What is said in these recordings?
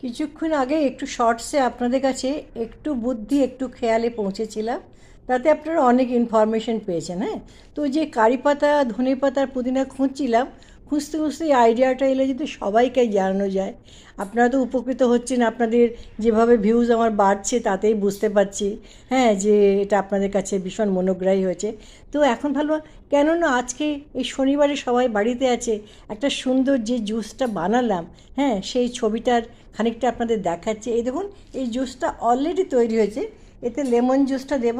কিছুক্ষণ আগে একটু শর্টসে আপনাদের কাছে একটু বুদ্ধি একটু খেয়ালে পৌঁছেছিলাম, তাতে আপনারা অনেক ইনফরমেশন পেয়েছেন। হ্যাঁ, তো যে কারি পাতা ধনে পাতার পুদিনা খুঁজছিলাম, খুঁজতে খুঁজতে এই আইডিয়াটা এলে যদি সবাইকে জানানো যায়। আপনারা তো উপকৃত হচ্ছেন, আপনাদের যেভাবে ভিউজ আমার বাড়ছে তাতেই বুঝতে পারছি। হ্যাঁ, যে এটা আপনাদের কাছে ভীষণ মনোগ্রাহী হয়েছে। তো এখন ভালো, কেননা আজকে এই শনিবারে সবাই বাড়িতে আছে, একটা সুন্দর যে জুসটা বানালাম, হ্যাঁ সেই ছবিটার খানিকটা আপনাদের দেখাচ্ছে। এই দেখুন, এই জুসটা অলরেডি তৈরি হয়েছে। এতে লেমন জুসটা দেব,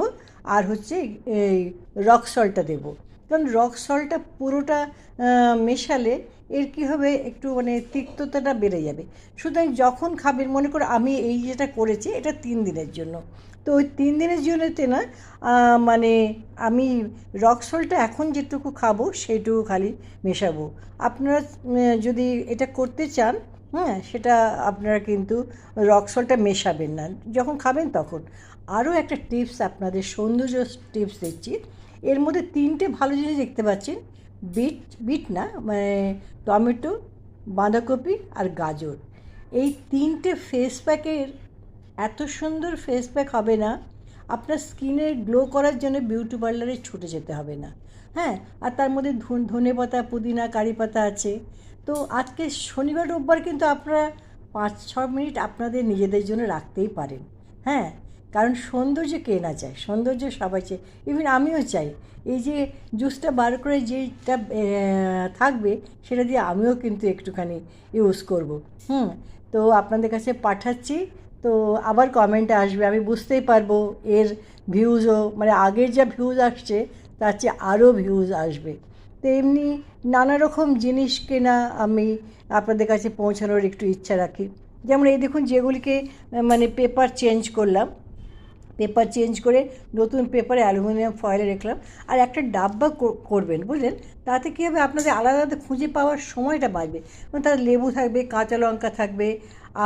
আর হচ্ছে এই রক সল্টটা দেবো। কারণ রক সল্টটা পুরোটা মেশালে এর কী হবে, একটু মানে তিক্ততাটা বেড়ে যাবে। সুতরাং যখন খাবেন, মনে করো আমি এই যেটা করেছি এটা 3 দিনের জন্য, তো ওই 3 দিনের জন্যতে না মানে আমি রক সল্টটা এখন যেটুকু খাবো সেইটুকু খালি মেশাবো। আপনারা যদি এটা করতে চান, হ্যাঁ সেটা আপনারা কিন্তু রক সল্টটা মেশাবেন না, যখন খাবেন তখন। আরও একটা টিপস আপনাদের, সৌন্দর্য টিপস দিচ্ছি। এর মধ্যে 3টে ভালো জিনিস দেখতে পাচ্ছেন। বিট বিট না মানে টমেটো, বাঁধাকপি আর গাজর। এই 3টে ফেস প্যাকের এত সুন্দর ফেস প্যাক হবে না, আপনার স্কিনে গ্লো করার জন্য বিউটি পার্লারে ছুটে যেতে হবে না। হ্যাঁ, আর তার মধ্যে ধনে পাতা পুদিনা কারি পাতা আছে। তো আজকে শনিবার রোববার কিন্তু আপনারা 5-6 মিনিট আপনাদের নিজেদের জন্য রাখতেই পারেন। হ্যাঁ, কারণ সৌন্দর্য কে না চায়, সৌন্দর্য সবাই চায়, ইভেন আমিও চাই। এই যে জুসটা বার করে যেটা থাকবে সেটা দিয়ে আমিও কিন্তু একটুখানি ইউজ করব। তো আপনাদের কাছে পাঠাচ্ছি। তো আবার কমেন্টে আসবে, আমি বুঝতেই পারবো এর ভিউজও মানে আগের যা ভিউজ আসছে তার চেয়ে আরও ভিউজ আসবে। তো এমনি নানা রকম জিনিস কেনা আমি আপনাদের কাছে পৌঁছানোর একটু ইচ্ছা রাখি। যেমন এই দেখুন, যেগুলিকে মানে পেপার চেঞ্জ করলাম, পেপার চেঞ্জ করে নতুন পেপারে অ্যালুমিনিয়াম ফয়েলে রাখলাম। আর একটা ডাব্বা করবেন, বুঝলেন? তাতে কী হবে, আপনাদের আলাদা আলাদা খুঁজে পাওয়ার সময়টা বাড়বে। মানে তার লেবু থাকবে, কাঁচা লঙ্কা থাকবে,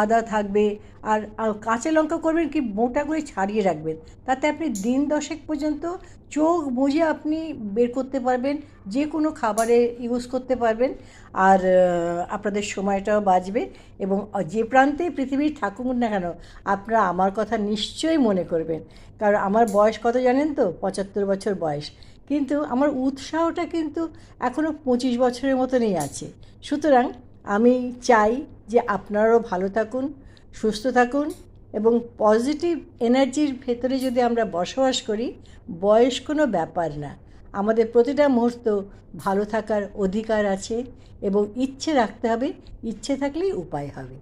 আদা থাকবে। আর কাঁচা লঙ্কা করবেন কি, মোটা করে ছাড়িয়ে রাখবেন, তাতে আপনি দিন 10 পর্যন্ত চোখ বুজে আপনি বের করতে পারবেন, যে কোনো খাবারে ইউজ করতে পারবেন। আর আপনাদের সময়টাও বাঁচবে। এবং যে প্রান্তেই পৃথিবীর থাকুন না কেন, আপনারা আমার কথা নিশ্চয়ই মনে করবেন। কারণ আমার বয়স কত জানেন তো? 75 বছর বয়স। কিন্তু আমার উৎসাহটা কিন্তু এখনও 25 বছরের মতনই আছে। সুতরাং আমি চাই যে আপনারাও ভালো থাকুন, সুস্থ থাকুন, এবং পজিটিভ এনার্জির ভেতরে যদি আমরা বসবাস করি, বয়স কোনো ব্যাপার না। আমাদের প্রতিটা মুহূর্ত ভালো থাকার অধিকার আছে, এবং ইচ্ছে রাখতে হবে, ইচ্ছে থাকলেই উপায় হবে।